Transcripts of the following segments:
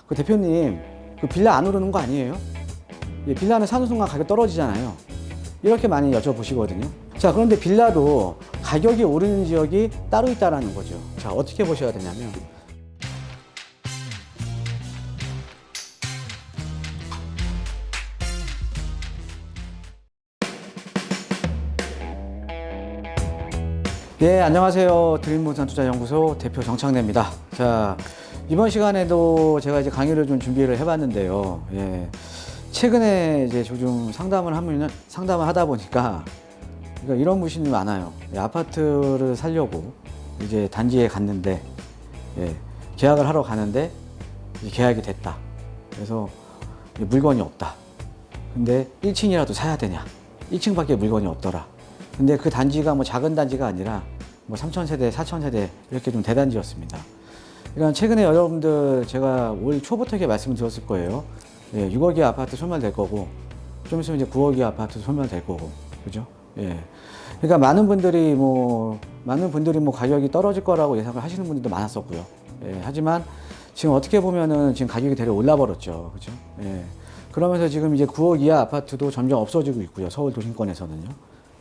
그 대표님, 그 빌라 안 오르는 거 아니에요? 예, 빌라는 사는 순간 가격 떨어지잖아요. 이렇게 많이 여쭤보시거든요. 자, 그런데 빌라도 가격이 오르는 지역이 따로 있다라는 거죠. 자, 어떻게 보셔야 되냐면, 네, 안녕하세요. 드림부산투자연구소 대표 정창래입니다. 자, 이번 시간에도 제가 이제 강의를 좀 준비를 해봤는데요. 예, 최근에 이제 좀 상담을 하다 보니까 그러니까 이런 분이 많아요. 예, 아파트를 사려고 이제 단지에 갔는데, 예, 계약을 하러 가는데 이제 계약이 됐다. 그래서 물건이 없다. 근데 1층이라도 사야 되냐? 1층밖에 물건이 없더라. 근데 그 단지가 뭐 작은 단지가 아니라 뭐 3,000세대, 4,000세대 이렇게 좀 대단지였습니다. 그러니까 최근에 여러분들 제가 올 초부터 이렇게 말씀을 드렸을 거예요. 예, 6억의 아파트 소멸될 거고, 좀 있으면 이제 9억의 아파트 소멸될 거고, 그죠? 예. 그러니까 많은 분들이 뭐 가격이 떨어질 거라고 예상을 하시는 분들도 많았었고요. 예, 하지만 지금 어떻게 보면은 지금 가격이 되려 올라버렸죠. 그죠? 예. 그러면서 지금 이제 9억 이하 아파트도 점점 없어지고 있고요. 서울 도심권에서는요.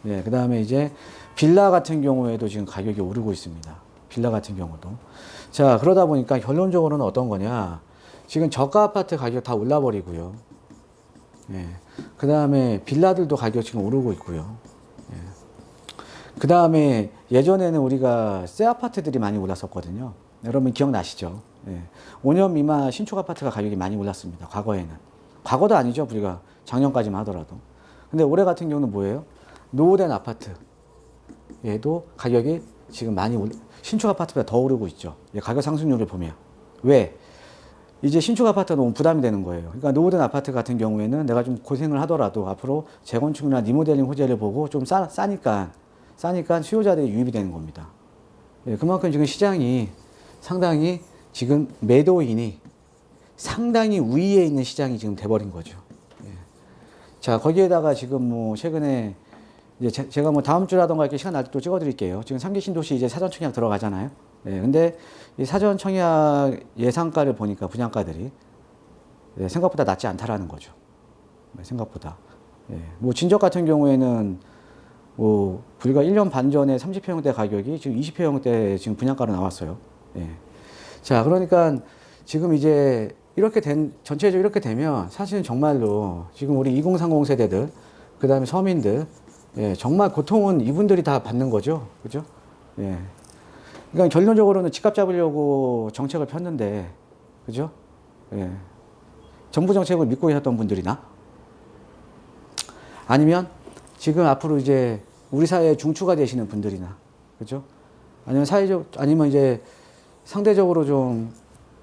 예, 그 다음에 이제 빌라 같은 경우에도 지금 가격이 오르고 있습니다. 빌라 같은 경우도. 자, 그러다 보니까 결론적으로는 어떤 거냐. 지금 저가 아파트 가격 다 올라버리고요. 예, 그 다음에 빌라들도 가격 지금 오르고 있고요. 예. 그 다음에 예전에는 우리가 새 아파트들이 많이 올랐었거든요. 여러분 기억나시죠? 예. 5년 미만 신축 아파트가 가격이 많이 올랐습니다. 과거에는. 과거도 아니죠. 우리가 작년까지만 하더라도. 근데 올해 같은 경우는 뭐예요? 노후된 아파트 얘도 가격이 지금 많이 신축 아파트보다 더 오르고 있죠. 가격 상승률을 보면. 왜? 이제 신축 아파트가 너무 부담이 되는 거예요. 그러니까 노후된 아파트 같은 경우에는 내가 좀 고생을 하더라도 앞으로 재건축이나 리모델링 호재를 보고 좀 싸니까 수요자들이 유입이 되는 겁니다. 예, 그만큼 지금 시장이 상당히 지금 매도인이 상당히 우위에 있는 시장이 지금 돼버린 거죠. 예. 자, 거기에다가 지금 뭐 최근에 이제 제가 뭐 다음 주라던가 이렇게 시간 날 때 또 찍어드릴게요. 지금 3기 신도시 이제 사전 청약 들어가잖아요. 예, 근데 이 사전 청약 예상가를 보니까 분양가들이 예, 생각보다 낮지 않다라는 거죠. 생각보다. 예, 뭐 진적 같은 경우에는 뭐 불과 1년 반 전에 30평대 가격이 지금 20평대 지금 분양가로 나왔어요. 예. 자, 그러니까 지금 이제 전체적으로 이렇게 되면 사실은 정말로 지금 우리 2030 세대들, 그 다음에 서민들, 예, 정말 고통은 이분들이 다 받는 거죠. 그죠? 예. 그러니까 결론적으로는 집값 잡으려고 정책을 폈는데, 그죠? 예. 정부 정책을 믿고 계셨던 분들이나, 아니면 지금 앞으로 이제 우리 사회에 중추가 되시는 분들이나, 그죠? 아니면 이제 상대적으로 좀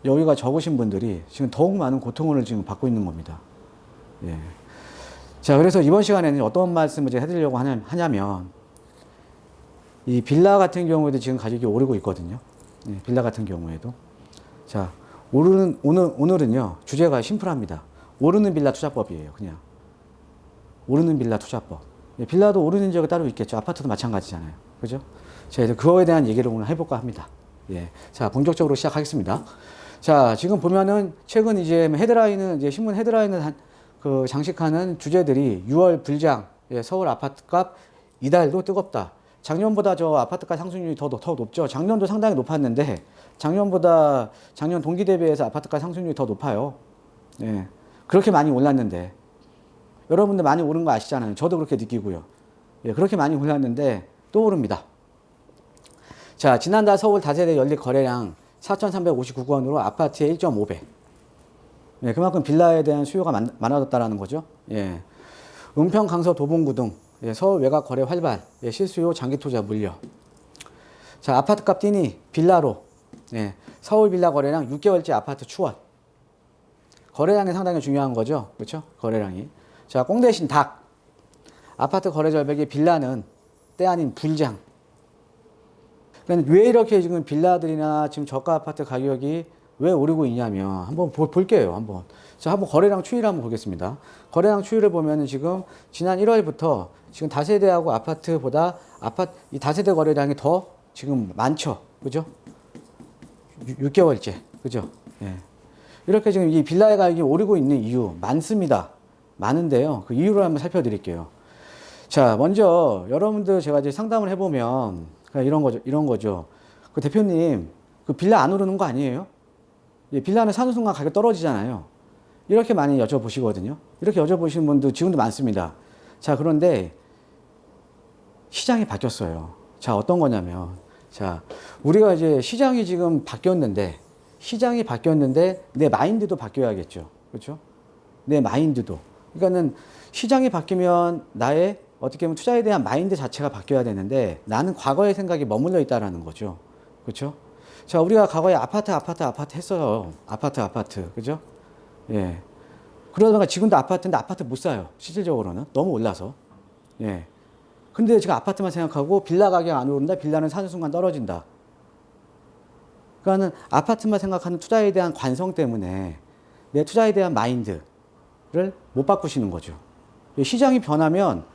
여유가 적으신 분들이 지금 더욱 많은 고통을 지금 받고 있는 겁니다. 예. 자, 그래서 이번 시간에는 어떤 말씀을 제가 해드리려고 하냐면, 이 빌라 같은 경우에도 지금 가격이 오르고 있거든요. 예, 빌라 같은 경우에도. 자, 오늘은요, 주제가 심플합니다. 오르는 빌라 투자법이에요, 그냥. 오르는 빌라 투자법. 예, 빌라도 오르는 지역이 따로 있겠죠. 아파트도 마찬가지잖아요. 그죠? 제가 그거에 대한 얘기를 오늘 해볼까 합니다. 예. 자, 본격적으로 시작하겠습니다. 자, 지금 보면은 최근 이제 이제 신문 헤드라인을 장식하는 주제들이 6월 불장, 예, 서울 아파트값 이달도 뜨겁다. 작년보다 저 아파트값 상승률이 더 높죠. 작년도 상당히 높았는데 작년 동기 대비해서 아파트값 상승률이 더 높아요. 예, 그렇게 많이 올랐는데 여러분들 많이 오른 거 아시잖아요. 저도 그렇게 느끼고요. 예, 그렇게 많이 올랐는데 또 오릅니다. 자, 지난달 서울 다세대 연립 거래량 4,359건으로 아파트의 1.5배. 예, 그만큼 빌라에 대한 수요가 많아졌다라는 거죠. 예. 은평, 강서, 도봉구 등 예, 서울 외곽 거래 활발, 예, 실수요, 장기 투자 물려. 자, 아파트값 뛰니 빌라로 예, 서울 빌라 거래량 6개월째 아파트 추월. 거래량이 상당히 중요한 거죠, 그렇죠? 거래량이. 자, 꽁 대신 닭. 아파트 거래 절벽의 빌라는 때 아닌 불장. 그러니까 왜 이렇게 지금 빌라들이나 지금 저가 아파트 가격이 왜 오르고 있냐면 한번 볼게요. 자, 한번 거래량 추이를 한번 보겠습니다. 거래량 추이를 보면은 지금 지난 1월부터 지금 다세대하고 아파트보다 이 다세대 거래량이 더 지금 많죠. 그죠? 6개월째. 그죠? 예. 이렇게 지금 이 빌라의 가격이 오르고 있는 이유 많습니다. 많은데요. 그 이유를 한번 살펴드릴게요. 자, 먼저 여러분들 제가 이제 상담을 해보면 그냥 이런 거죠. 그 대표님, 그 빌라 안 오르는 거 아니에요? 예, 빌라는 사는 순간 가격 떨어지잖아요. 이렇게 많이 여쭤보시거든요. 이렇게 여쭤보시는 분도 지금도 많습니다. 자, 그런데 시장이 바뀌었어요. 자, 어떤 거냐면, 자, 우리가 이제 시장이 지금 바뀌었는데 내 마인드도 바뀌어야겠죠. 그렇죠? 내 마인드도. 그러니까는 시장이 바뀌면 나의 어떻게 보면 투자에 대한 마인드 자체가 바뀌어야 되는데 나는 과거의 생각이 머물러 있다라는 거죠. 그렇죠? 자, 우리가 과거에 아파트 했어요. 아파트. 그죠? 예. 그러다가 지금도 아파트인데 아파트 못 사요. 실질적으로는. 너무 올라서. 예. 근데 지금 아파트만 생각하고 빌라 가격 안 오른다. 빌라는 사는 순간 떨어진다. 그러니까는 아파트만 생각하는 투자에 대한 관성 때문에 내 투자에 대한 마인드를 못 바꾸시는 거죠. 시장이 변하면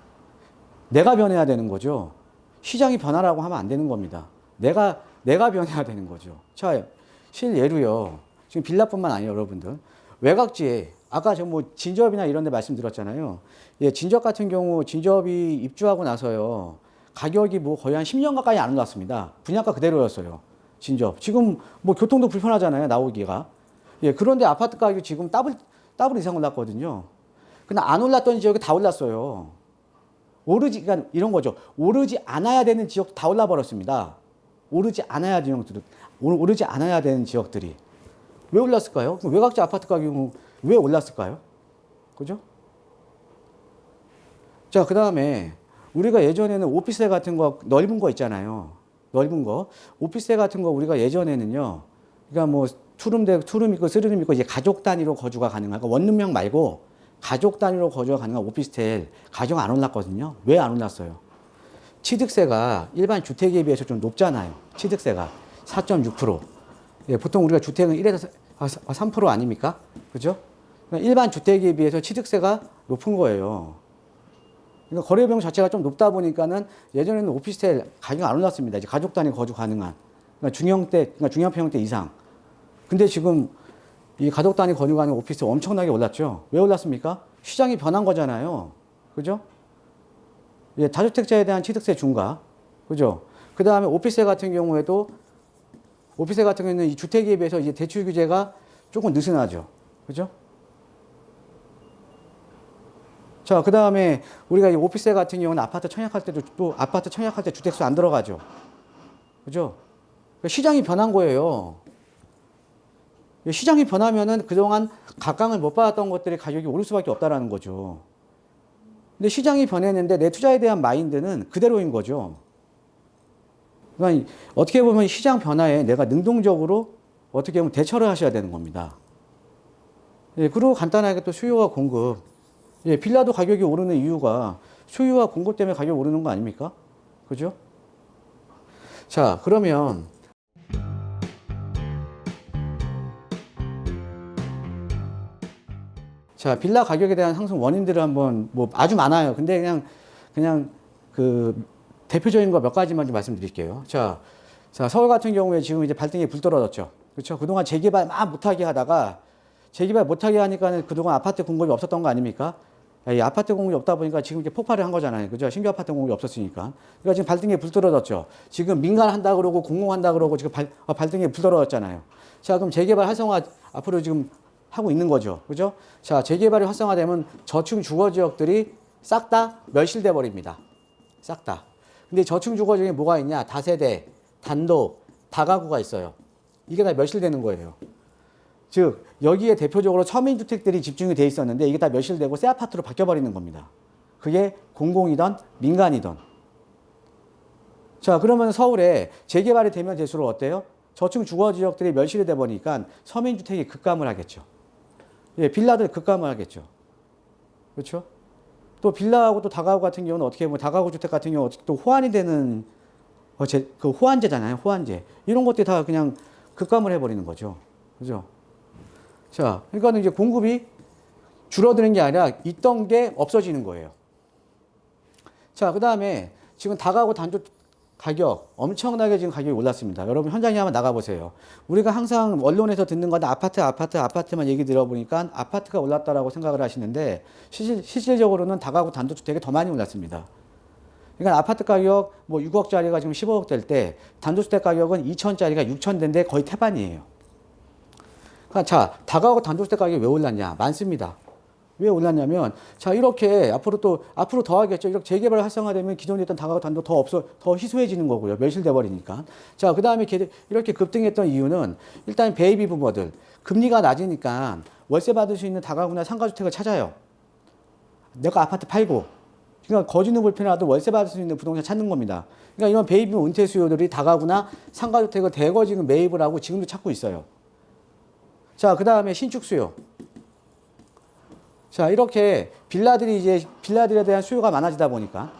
내가 변해야 되는 거죠. 시장이 변하라고 하면 안 되는 겁니다. 내가 변해야 되는 거죠. 자, 실예로요. 지금 빌라뿐만 아니에요, 여러분들. 외곽지에 아까 저 뭐 진접이나 이런 데 말씀드렸잖아요. 예, 진접 같은 경우 진접이 입주하고 나서요. 가격이 뭐 거의 한 10년 가까이 안 올랐습니다. 분양가 그대로였어요. 진접. 지금 뭐 교통도 불편하잖아요, 나오기가. 예, 그런데 아파트 가격이 지금 더블 이상 올랐거든요. 근데 안 올랐던 지역이 다 올랐어요. 그러니까 이런 거죠. 오르지 않아야 되는 지역도 다 올라버렸습니다. 오르지 않아야 되는 지역들이. 왜 올랐을까요? 외곽지 아파트 가격은 왜 올랐을까요? 그죠? 자, 그 다음에 우리가 예전에는 오피스텔 같은 거 넓은 거 있잖아요. 넓은 거. 오피스텔 같은 거 우리가 예전에는요. 그러니까 뭐 투룸 있고 쓰리룸 있고 이제 가족 단위로 거주가 가능한, 원룸형 말고 가족 단위로 거주가 가능한 오피스텔 가격 안 올랐거든요. 왜 안 올랐어요? 취득세가 일반 주택에 비해서 좀 높잖아요. 취득세가 4.6%. 예, 보통 우리가 주택은 1에서 3% 아닙니까? 그죠? 그러니까 일반 주택에 비해서 취득세가 높은 거예요. 그러니까 거래 비용 자체가 좀 높다 보니까는 예전에는 오피스텔 가격이 안 올랐습니다. 이제 가족 단위 거주 가능한. 그러니까 중형평형대 이상. 근데 지금 이 가족 단위 거주 가능한 오피스텔 엄청나게 올랐죠. 왜 올랐습니까? 시장이 변한 거잖아요. 그죠? 예, 다주택자에 대한 취득세 중과. 그죠? 그 다음에 오피스텔 같은 경우에는 이 주택에 비해서 이제 대출 규제가 조금 느슨하죠. 그죠? 자, 그 다음에 우리가 이 오피스텔 같은 경우는 아파트 청약할 때 주택수 안 들어가죠. 그죠? 시장이 변한 거예요. 시장이 변하면은 그동안 각광을 못 받았던 것들이 가격이 오를 수밖에 없다라는 거죠. 근데 시장이 변했는데 내 투자에 대한 마인드는 그대로인 거죠. 그러니까 어떻게 보면 시장 변화에 내가 능동적으로 어떻게 보면 대처를 하셔야 되는 겁니다. 예, 그리고 간단하게 또 수요와 공급. 예, 빌라도 가격이 오르는 이유가 수요와 공급 때문에 가격이 오르는 거 아닙니까? 그죠? 자, 그러면 자, 빌라 가격에 대한 상승 원인들을 한번 뭐 아주 많아요. 근데 그냥 그 대표적인 거 몇 가지만 좀 말씀드릴게요. 자, 서울 같은 경우에 지금 이제 발등에 불 떨어졌죠. 그렇죠? 그동안 재개발 막 못하게 하니까는 그동안 아파트 공급이 없었던 거 아닙니까? 이 아파트 공급이 없다 보니까 지금 이제 폭발을 한 거잖아요. 그죠? 신규 아파트 공급이 없었으니까. 그러니까 지금 발등에 불 떨어졌죠. 지금 민간 한다 그러고 공공한다 그러고 지금 발등에 불 떨어졌잖아요. 자, 그럼 재개발 활성화 앞으로 지금 하고 있는 거죠. 그죠? 자, 재개발이 활성화되면 저층 주거 지역들이 싹 다 멸실돼 버립니다. 싹 다. 근데 저층 주거 중에 뭐가 있냐? 다세대, 단독, 다가구가 있어요. 이게 다 멸실되는 거예요. 즉, 여기에 대표적으로 서민주택들이 집중이 돼 있었는데 이게 다 멸실되고 새 아파트로 바뀌어버리는 겁니다. 그게 공공이든 민간이든. 자, 그러면 서울에 재개발이 되면 될수록 어때요? 저층 주거 지역들이 멸실이 돼 버리니까 서민주택이 급감을 하겠죠. 예, 빌라들 급감을 하겠죠. 그렇죠? 또 빌라하고 또 다가구 같은 경우는 어떻게 보면 다가구 주택 같은 경우 또 호환이 되는 그 호환제잖아요. 호환제. 이런 것들이 다 그냥 급감을 해버리는 거죠. 그죠? 자, 그러니까 이제 공급이 줄어드는 게 아니라 있던 게 없어지는 거예요. 자, 그 다음에 지금 다가구 가격 엄청나게 지금 가격이 올랐습니다. 여러분 현장에 한번 나가보세요. 우리가 항상 언론에서 듣는 건 아파트만 얘기 들어보니까 아파트가 올랐다라고 생각을 하시는데 실질적으로는 다가구 단독주택이 더 많이 올랐습니다. 그러니까 아파트 가격 뭐 6억짜리가 지금 15억 될 때 단독주택 가격은 2천짜리가 6천 된데 거의 태반이에요. 그러니까 자, 다가구 단독주택 가격이 왜 올랐냐? 많습니다. 왜 올랐냐면, 자, 이렇게 앞으로 더 하겠죠. 이렇게 재개발 활성화되면 기존에 있던 다가구 단독 더 희소해지는 거고요. 멸실돼 버리니까. 자, 그 다음에 이렇게 급등했던 이유는 일단 베이비 부모들, 금리가 낮으니까 월세 받을 수 있는 다가구나 상가주택을 찾아요. 내가 아파트 팔고, 그러니까 거주는 불편하도 월세 받을 수 있는 부동산 찾는 겁니다. 그러니까 이런 베이비 은퇴 수요들이 다가구나 상가주택을 대거 지금 매입을 하고 지금도 찾고 있어요. 자, 그 다음에 신축 수요. 자, 이렇게 빌라들에 대한 수요가 많아지다 보니까,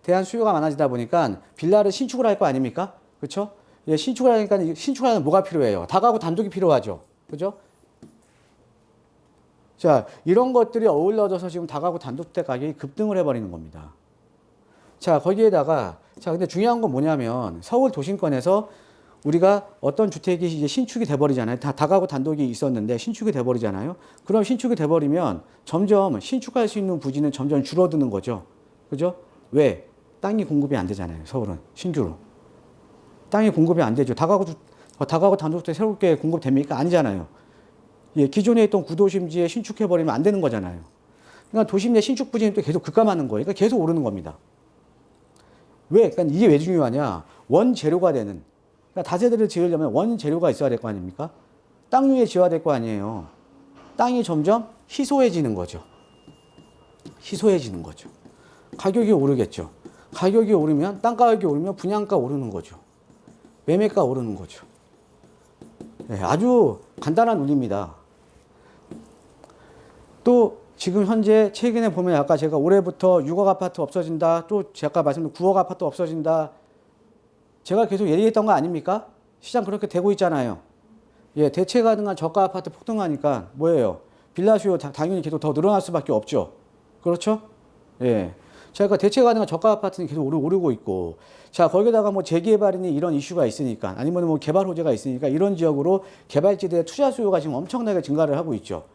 대한 수요가 많아지다 보니까, 빌라를 신축을 할 거 아닙니까? 그쵸? 예, 신축을 하니까, 신축하려면 뭐가 필요해요? 다가구 단독이 필요하죠. 그죠? 자, 이런 것들이 어울러져서 지금 다가구 단독주택 가격이 급등을 해버리는 겁니다. 자, 거기에다가, 자, 근데 중요한 건 뭐냐면, 서울 도심권에서 우리가 어떤 주택이 이제 신축이 돼버리잖아요. 다가구 단독이 있었는데 신축이 돼버리잖아요. 그럼 신축이 돼버리면 점점 신축할 수 있는 부지는 점점 줄어드는 거죠. 그죠? 왜? 땅이 공급이 안 되잖아요. 서울은 신규로. 땅이 공급이 안 되죠. 다가구 단독주택 새롭게 공급됩니까? 아니잖아요. 예, 기존에 있던 구도심지에 신축해버리면 안 되는 거잖아요. 그러니까 도심 내 신축 부지는 또 계속 급감하는 거예요. 그러니까 계속 오르는 겁니다. 왜? 그러니까 이게 왜 중요하냐? 원재료가 되는. 그러니까 다세대를 지으려면 원재료가 있어야 될 거 아닙니까? 땅 위에 지어야 될 거 아니에요. 땅이 점점 희소해지는 거죠. 희소해지는 거죠. 가격이 오르겠죠. 가격이 오르면, 땅 가격이 오르면 분양가 오르는 거죠. 매매가 오르는 거죠. 네, 아주 간단한 논리입니다. 또 지금 현재 최근에 보면 아까 제가 올해부터 6억 아파트 없어진다. 또 제가 말씀드린 9억 아파트 없어진다. 제가 계속 얘기했던 거 아닙니까? 시장 그렇게 되고 있잖아요. 예, 대체 가능한 저가 아파트 폭등하니까 뭐예요? 빌라 수요 당연히 계속 더 늘어날 수밖에 없죠. 그렇죠? 예. 제가 대체 가능한 저가 아파트는 계속 오르고 있고, 자, 거기다가 뭐 재개발이니 이런 이슈가 있으니까, 아니면 뭐 개발 호재가 있으니까 이런 지역으로 개발지대 투자 수요가 지금 엄청나게 증가를 하고 있죠.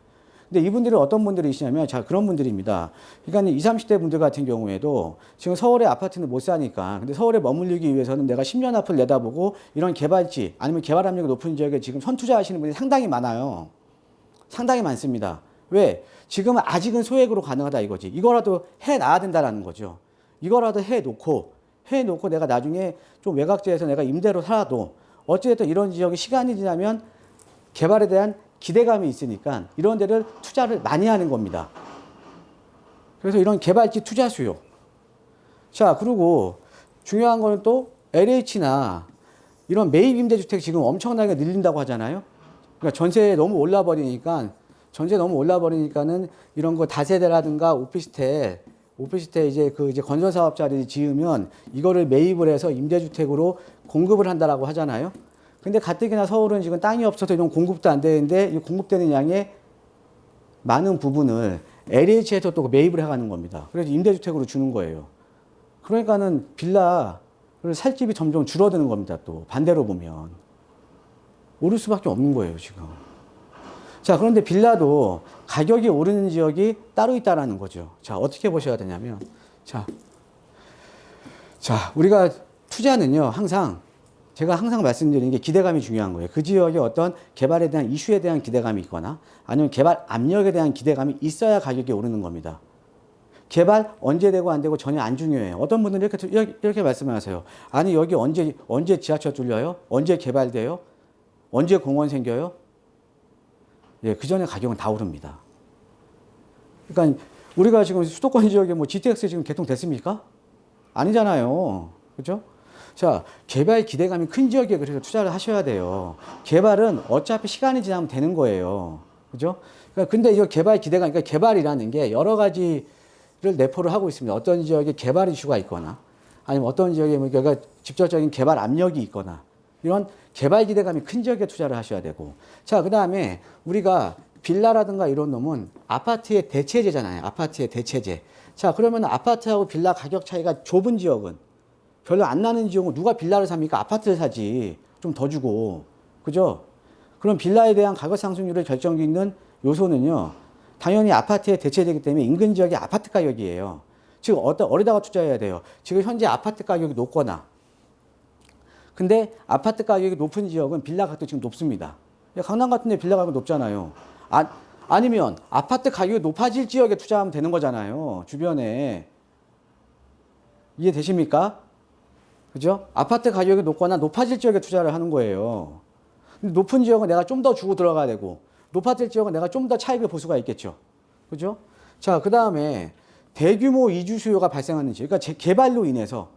근데 이분들은 어떤 분들이시냐면, 자, 그런 분들입니다. 그러니까 20, 30대 분들 같은 경우에도 지금 서울에 아파트는 못 사니까, 근데 서울에 머물기 위해서는 내가 10년 앞을 내다보고 이런 개발지, 아니면 개발 압력이 높은 지역에 지금 선투자하시는 분이 상당히 많아요. 상당히 많습니다. 왜? 지금은 아직은 소액으로 가능하다 이거지. 이거라도 해놔야 된다라는 거죠. 이거라도 해놓고 내가 나중에 좀 외곽지에서 내가 임대로 살아도 어찌됐든 이런 지역이 시간이 지나면 개발에 대한 기대감이 있으니까 이런 데를 투자를 많이 하는 겁니다. 그래서 이런 개발지 투자 수요. 자, 그리고 중요한 거는 또 LH나 이런 매입 임대주택 지금 엄청나게 늘린다고 하잖아요. 그러니까 전세 너무 올라버리니까는 이런 거 다세대라든가 오피스텔 이제 이제 건설 사업자들이 지으면 이거를 매입을 해서 임대주택으로 공급을 한다라고 하잖아요. 근데 가뜩이나 서울은 지금 땅이 없어서 이런 공급도 안 되는데 이 공급되는 양의 많은 부분을 LH에서 또 매입을 해가는 겁니다. 그래서 임대주택으로 주는 거예요. 그러니까는 빌라를 살 집이 점점 줄어드는 겁니다. 또 반대로 보면 오를 수밖에 없는 거예요, 지금. 자, 그런데 빌라도 가격이 오르는 지역이 따로 있다라는 거죠. 자, 어떻게 보셔야 되냐면, 자, 우리가 투자는요, 제가 항상 말씀드리는 게 기대감이 중요한 거예요. 그 지역의 어떤 개발에 대한 이슈에 대한 기대감이 있거나 아니면 개발 압력에 대한 기대감이 있어야 가격이 오르는 겁니다. 개발 언제 되고 안 되고 전혀 안 중요해요. 어떤 분들은 이렇게 말씀하세요. 아니, 여기 언제 지하철 뚫려요? 언제 개발돼요? 언제 공원 생겨요? 예, 그 전에 가격은 다 오릅니다. 그러니까 우리가 지금 수도권 지역에 뭐 GTX 지금 개통됐습니까? 아니잖아요. 그죠? 자, 개발 기대감이 큰 지역에 그래서 투자를 하셔야 돼요. 개발은 어차피 시간이 지나면 되는 거예요. 그죠? 그러니까 근데 이거 개발 기대감, 그러니까 개발이라는 게 여러 가지를 내포를 하고 있습니다. 어떤 지역에 개발 이슈가 있거나 아니면 어떤 지역에 뭐 그러니까 직접적인 개발 압력이 있거나 이런 개발 기대감이 큰 지역에 투자를 하셔야 되고. 자, 그 다음에 우리가 빌라라든가 이런 놈은 아파트의 대체제잖아요. 아파트의 대체제. 자, 그러면 아파트하고 빌라 가격 차이가 좁은 지역은 별로 안 나는 지역은 누가 빌라를 삽니까? 아파트를 사지. 좀 더 주고. 그죠? 그럼 빌라에 대한 가격 상승률을 결정짓는 요소는요. 당연히 아파트에 대체되기 때문에 인근 지역의 아파트 가격이에요. 지금 어디다가 투자해야 돼요? 지금 현재 아파트 가격이 높거나. 근데 아파트 가격이 높은 지역은 빌라 가격도 지금 높습니다. 강남 같은 데 빌라 가격이 높잖아요. 아니면 아파트 가격이 높아질 지역에 투자하면 되는 거잖아요. 주변에. 이해되십니까? 그죠? 아파트 가격이 높거나 높아질 지역에 투자를 하는 거예요. 근데 높은 지역은 내가 좀 더 주고 들어가야 되고, 높아질 지역은 내가 좀 더 차익을 볼 수가 있겠죠. 그죠? 자, 그 다음에 대규모 이주 수요가 발생하는 지역. 그러니까 개발로 인해서.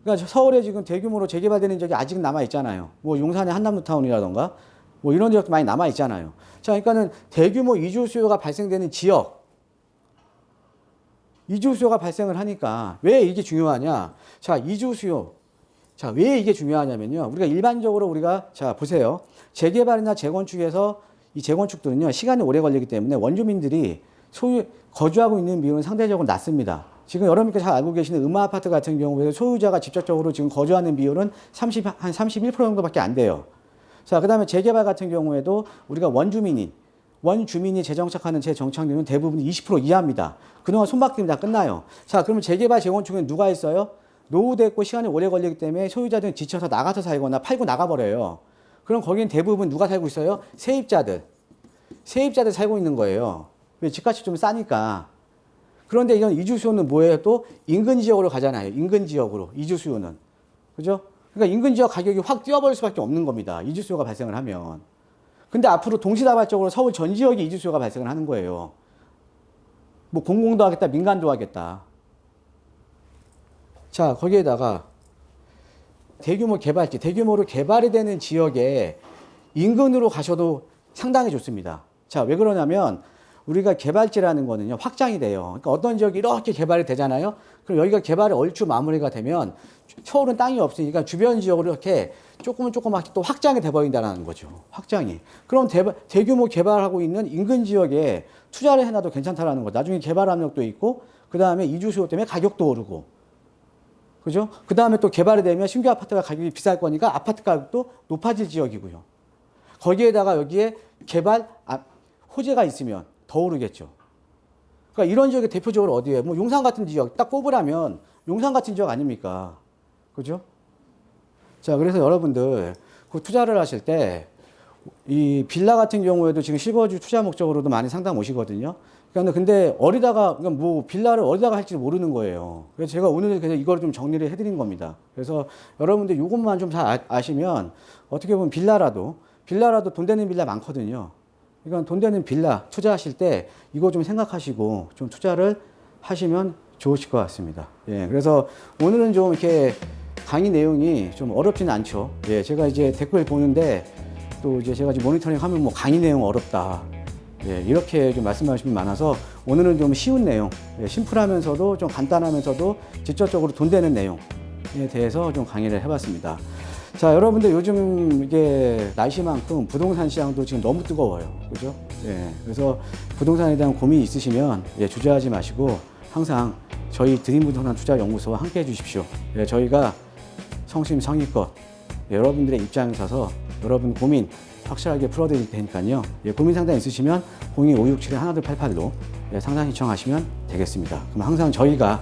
그러니까 서울에 지금 대규모로 재개발되는 지역이 아직 남아있잖아요. 뭐 용산의 한남루타운이라던가, 뭐 이런 지역도 많이 남아있잖아요. 자, 그러니까는 대규모 이주 수요가 발생되는 지역. 이주 수요가 발생을 하니까 왜 이게 중요하냐? 자, 이주 수요. 자, 왜 이게 중요하냐면요. 우리가 일반적으로 자, 보세요. 재개발이나 재건축에서 이 재건축들은요, 시간이 오래 걸리기 때문에 원주민들이 거주하고 있는 비율은 상대적으로 낮습니다. 지금 여러분께서 잘 알고 계시는 음아아파트 같은 경우에 소유자가 직접적으로 지금 거주하는 비율은 한 31% 정도밖에 안 돼요. 자, 그 다음에 재개발 같은 경우에도 우리가 원주민이 재정착하는 재정착률은 대부분 20% 이하입니다. 그동안 손바뀜이 다 끝나요. 자, 그러면 재개발, 재건축은 누가 있어요? 노후됐고 시간이 오래 걸리기 때문에 소유자들은 지쳐서 나가서 살거나 팔고 나가버려요. 그럼 거기는 대부분 누가 살고 있어요? 세입자들 살고 있는 거예요. 왜? 집값이 좀 싸니까. 그런데 이런 이주 수요는 뭐예요? 또 인근 지역으로 가잖아요. 인근 지역으로 이주 수요는. 그죠? 그러니까 인근 지역 가격이 확 뛰어버릴 수밖에 없는 겁니다. 이주 수요가 발생을 하면. 근데 앞으로 동시다발적으로 서울 전 지역에 이주 수요가 발생을 하는 거예요. 뭐 공공도 하겠다, 민간도 하겠다. 자, 거기에다가 대규모 개발지, 대규모로 개발이 되는 지역에 인근으로 가셔도 상당히 좋습니다. 자, 왜 그러냐면 우리가 개발지라는 거는요, 확장이 돼요. 그러니까 어떤 지역이 이렇게 개발이 되잖아요. 그럼 여기가 개발이 얼추 마무리가 되면 서울은 땅이 없으니까 주변 지역으로 이렇게 조그맣게 또 확장이 돼버린다는 거죠. 확장이. 그럼 대규모 개발하고 있는 인근 지역에 투자를 해놔도 괜찮다라는 거죠. 나중에 개발 압력도 있고, 그 다음에 이주 수요 때문에 가격도 오르고. 그죠? 그 다음에 또 개발이 되면 신규 아파트가 가격이 비쌀 거니까 아파트 가격도 높아질 지역이고요. 거기에다가 여기에 개발 호재가 있으면 더 오르겠죠. 그러니까 이런 지역이 대표적으로 어디예요? 뭐 용산 같은 지역 딱 꼽으라면 용산 같은 지역 아닙니까? 그죠? 자, 그래서 여러분들 그 투자를 하실 때 이 빌라 같은 경우에도 지금 실거주 투자 목적으로도 많이 상담 오시거든요. 그러니까 근데 그러니까 뭐 빌라를 어디다가 할지 모르는 거예요. 그래서 제가 오늘 그냥 이걸 좀 정리를 해드린 겁니다. 그래서 여러분들 이것만 좀 잘 아시면 어떻게 보면 빌라라도 돈 되는 빌라 많거든요. 그러니까 돈 되는 빌라 투자하실 때 이거 좀 생각하시고 좀 투자를 하시면 좋으실 것 같습니다. 예, 그래서 오늘은 좀 이렇게 강의 내용이 좀 어렵지는 않죠. 예, 제가 이제 댓글 보는데 또 이제 제가 지금 모니터링 하면 뭐 강의 내용 어렵다. 예, 이렇게 좀 말씀하시는 분이 많아서 오늘은 좀 쉬운 내용, 예, 심플하면서도 좀 간단하면서도 직접적으로 돈 되는 내용에 대해서 좀 강의를 해봤습니다. 자, 여러분들 요즘 이게 날씨만큼 부동산 시장도 지금 너무 뜨거워요. 그죠? 예, 그래서 부동산에 대한 고민이 있으시면 예, 주저하지 마시고 항상 저희 드림부동산 투자연구소와 함께 해주십시오. 예, 저희가 성심성의껏 여러분들의 입장에 서서 여러분 고민 확실하게 풀어드릴 테니까요. 예, 고민 상담 있으시면 02-567-1288로 예, 상담 신청하시면 되겠습니다. 그럼 항상 저희가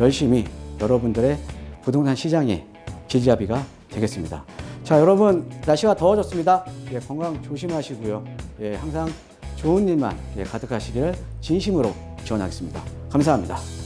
열심히 여러분들의 부동산 시장의 길잡이가 되겠습니다. 자, 여러분 날씨가 더워졌습니다. 예, 건강 조심하시고요. 예, 항상 좋은 일만 예, 가득하시기를 진심으로 기원하겠습니다. 감사합니다.